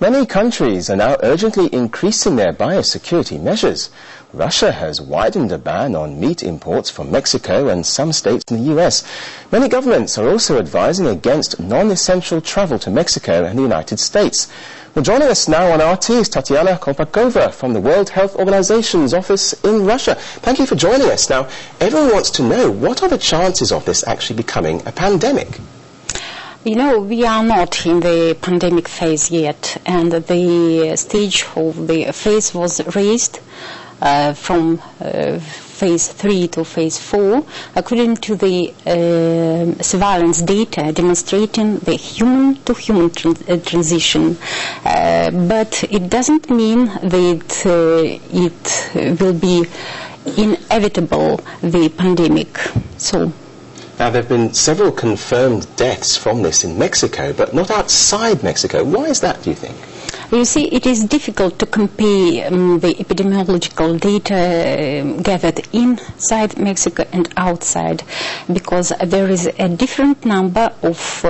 Many countries are now urgently increasing their biosecurity measures. Russia has widened a ban on meat imports from Mexico and some states in the US. Many governments are also advising against non-essential travel to Mexico and the United States. Well, joining us now on RT is Tatiana Kolpakova from the World Health Organization's office in Russia. Thank you for joining us. Now, everyone wants to know, what are the chances of this actually becoming a pandemic? You know, we are not in the pandemic phase yet, and the stage of the phase was raised from phase 3 to phase 4, according to the surveillance data demonstrating the human-to-human transition. But it doesn't mean that it will be inevitable, the pandemic. Now, there have been several confirmed deaths from this in Mexico, but not outside Mexico. Why is that, do you think? You see, it is difficult to compare the epidemiological data gathered inside Mexico and outside, because there is a different number of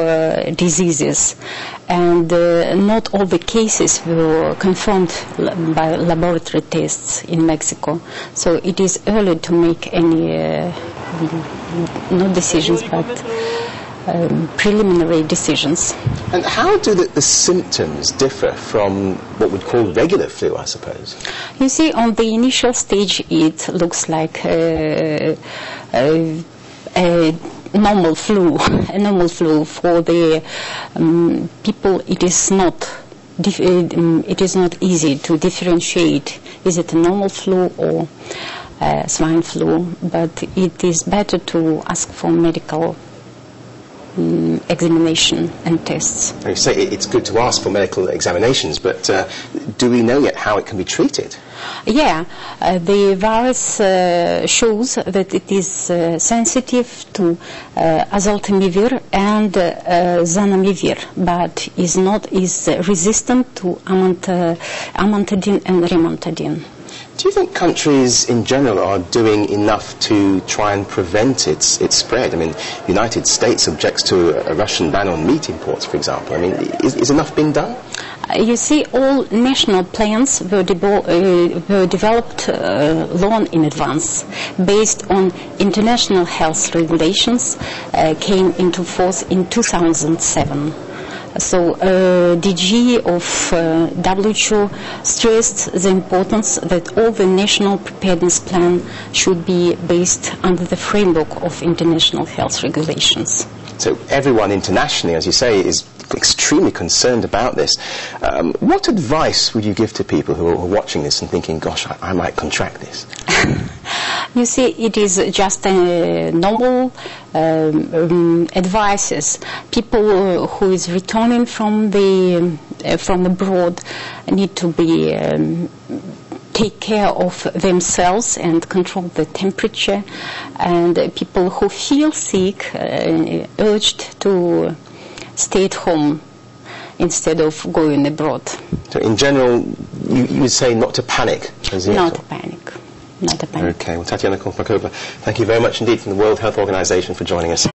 diseases, and not all the cases were confirmed by laboratory tests in Mexico. So it is early to make any not decisions, but preliminary decisions. And how do the symptoms differ from what we'd call regular flu, I suppose? You see, on the initial stage it looks like a normal flu. A normal flu. For the people, it is not easy to differentiate, is it a normal flu or swine flu, but it is better to ask for medical examination and tests. You say it's good to ask for medical examinations, but do we know yet how it can be treated? Yeah, the virus shows that it is sensitive to azoltamivir and zanamivir, but is resistant to amantadine and rimantadine. Do you think countries in general are doing enough to try and prevent its spread? I mean, the United States objects to a Russian ban on meat imports, for example. I mean, is enough being done? You see, all national plans were developed long in advance, based on international health regulations, came into force in 2007. So DG of WHO stressed the importance that all the national preparedness plan should be based under the framework of international health regulations. So everyone internationally, as you say, is extremely concerned about this. What advice would you give to people who are watching this and thinking, gosh, I might contract this? You see, it is just normal advices. People who is returning from abroad need to be take care of themselves and control the temperature, and people who feel sick urged to stay at home instead of going abroad. So in general, you would say not to panic? Not to panic. Not a panic. Okay, well, Tatiana Kolpakova, thank you very much indeed from the World Health Organization for joining us.